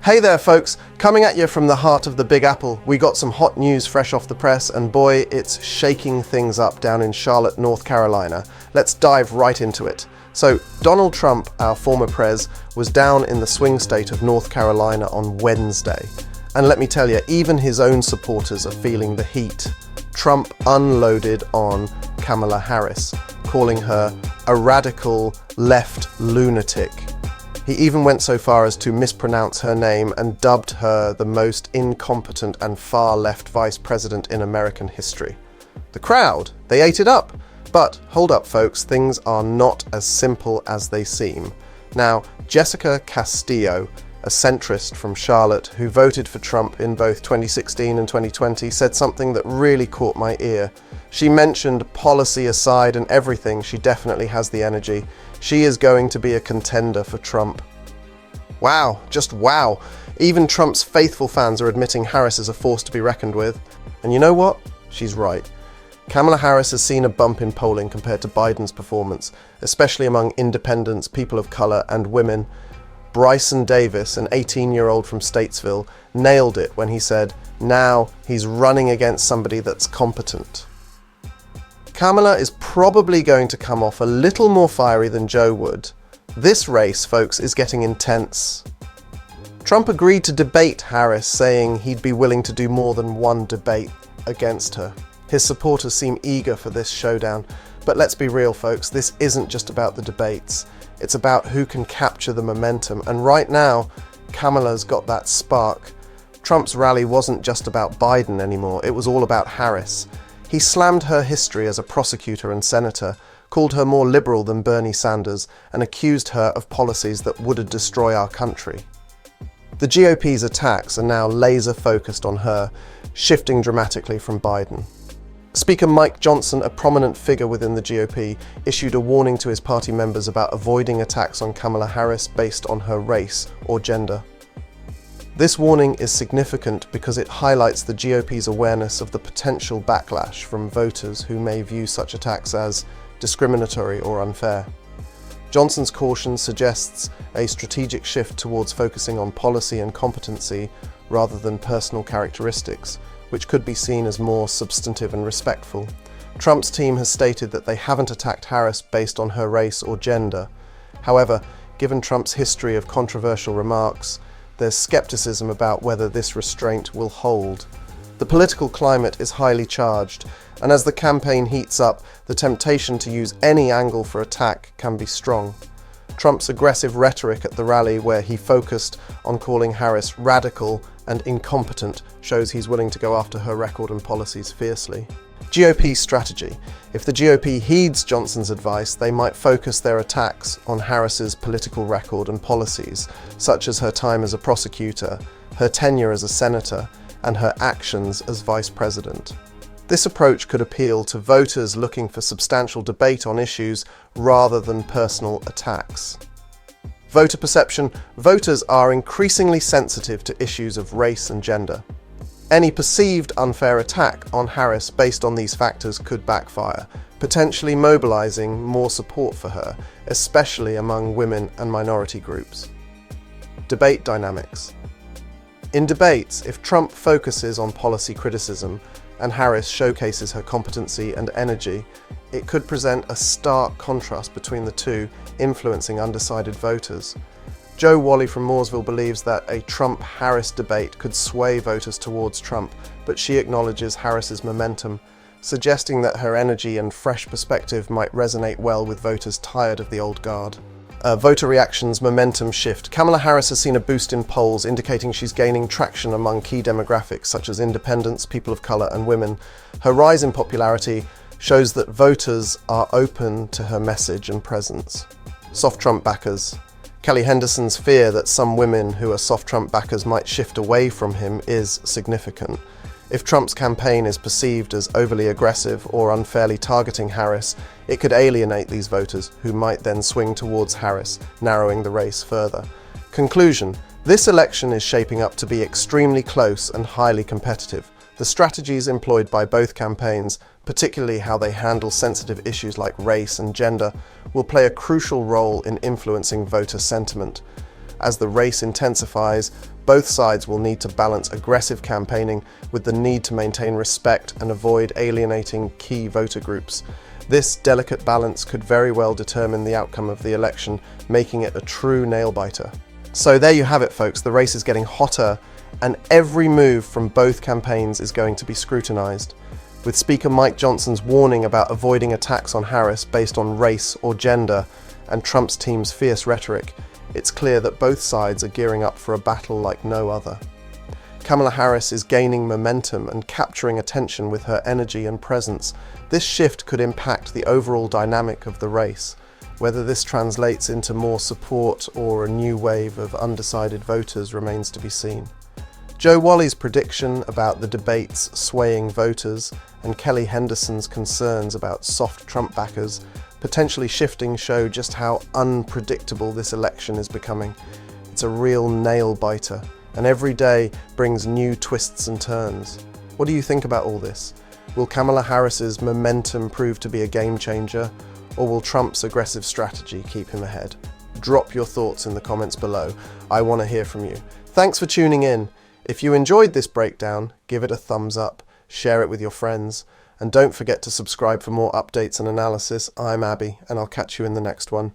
Hey there folks, coming at you from the heart of the Big Apple. We got some hot news fresh off the press and boy, it's shaking things up down in Charlotte, North Carolina. Let's dive right into it. So Donald Trump, our former prez, was down in the swing state of North Carolina on Wednesday. And let me tell you, even his own supporters are feeling the heat. Trump unloaded on Kamala Harris, calling her a radical left lunatic. He even went so far as to mispronounce her name and dubbed her the most incompetent and far-left vice president in American history. The crowd, they ate it up. But hold up folks, things are not as simple as they seem. Now, Jessica Castillo, a centrist from Charlotte who voted for Trump in both 2016 and 2020, said something that really caught my ear. She mentioned policy aside and everything, she definitely has the energy. She is going to be a contender for Trump. Wow, just wow. Even Trump's faithful fans are admitting Harris is a force to be reckoned with. And you know what? She's right. Kamala Harris has seen a bump in polling compared to Biden's performance, especially among independents, people of color, and women. Bryson Davis, an 18-year-old from Statesville, nailed it when he said, now he's running against somebody that's competent. Kamala is probably going to come off a little more fiery than Joe would. This race, folks, is getting intense. Trump agreed to debate Harris, saying he'd be willing to do more than one debate against her. His supporters seem eager for this showdown, but let's be real, folks, this isn't just about the debates. It's about who can capture the momentum, and right now, Kamala's got that spark. Trump's rally wasn't just about Biden anymore, it was all about Harris. He slammed her history as a prosecutor and senator, called her more liberal than Bernie Sanders, and accused her of policies that would destroy our country. The GOP's attacks are now laser-focused on her, shifting dramatically from Biden. Speaker Mike Johnson, a prominent figure within the GOP, issued a warning to his party members about avoiding attacks on Kamala Harris based on her race or gender. This warning is significant because it highlights the GOP's awareness of the potential backlash from voters who may view such attacks as discriminatory or unfair. Johnson's caution suggests a strategic shift towards focusing on policy and competency rather than personal characteristics, which could be seen as more substantive and respectful. Trump's team has stated that they haven't attacked Harris based on her race or gender. However, given Trump's history of controversial remarks, there's skepticism about whether this restraint will hold. The political climate is highly charged, and as the campaign heats up, the temptation to use any angle for attack can be strong. Trump's aggressive rhetoric at the rally, where he focused on calling Harris radical and incompetent, shows he's willing to go after her record and policies fiercely. GOP strategy. If the GOP heeds Johnson's advice, they might focus their attacks on Harris's political record and policies, such as her time as a prosecutor, her tenure as a senator, and her actions as vice president. This approach could appeal to voters looking for substantial debate on issues rather than personal attacks. Voter perception. Voters are increasingly sensitive to issues of race and gender. Any perceived unfair attack on Harris based on these factors could backfire, potentially mobilizing more support for her, especially among women and minority groups. Debate dynamics. In debates, if Trump focuses on policy criticism and Harris showcases her competency and energy, it could present a stark contrast between the two, influencing undecided voters. Joe Wally from Mooresville believes that a Trump-Harris debate could sway voters towards Trump, but she acknowledges Harris's momentum, suggesting that her energy and fresh perspective might resonate well with voters tired of the old guard. Voter reactions momentum shift. Kamala Harris has seen a boost in polls, indicating she's gaining traction among key demographics such as independents, people of color, and women. Her rise in popularity shows that voters are open to her message and presence. Soft Trump backers. Kelly Henderson's fear that some women who are soft Trump backers might shift away from him is significant. If Trump's campaign is perceived as overly aggressive or unfairly targeting Harris, it could alienate these voters who might then swing towards Harris, narrowing the race further. Conclusion: this election is shaping up to be extremely close and highly competitive. The strategies employed by both campaigns, particularly how they handle sensitive issues like race and gender, will play a crucial role in influencing voter sentiment. As the race intensifies, Both sides will need to balance aggressive campaigning with the need to maintain respect and avoid alienating key voter groups. This delicate balance could very well determine the outcome of the election, making it a true nail-biter. So there you have it, folks. The race is getting hotter, and every move from both campaigns is going to be scrutinised. With Speaker Mike Johnson's warning about avoiding attacks on Harris based on race or gender, and Trump's team's fierce rhetoric, it's clear that both sides are gearing up for a battle like no other. Kamala Harris is gaining momentum and capturing attention with her energy and presence. This shift could impact the overall dynamic of the race. Whether this translates into more support or a new wave of undecided voters remains to be seen. Joe Wally's prediction about the debates swaying voters and Kelly Henderson's concerns about soft Trump backers potentially shifting show just how unpredictable this election is becoming. It's a real nail-biter, and every day brings new twists and turns. What do you think about all this? Will Kamala Harris's momentum prove to be a game changer, or will Trump's aggressive strategy keep him ahead? Drop your thoughts in the comments below. I want to hear from you. Thanks for tuning in. If you enjoyed this breakdown, give it a thumbs up, share it with your friends, and don't forget to subscribe for more updates and analysis. I'm Abby, and I'll catch you in the next one.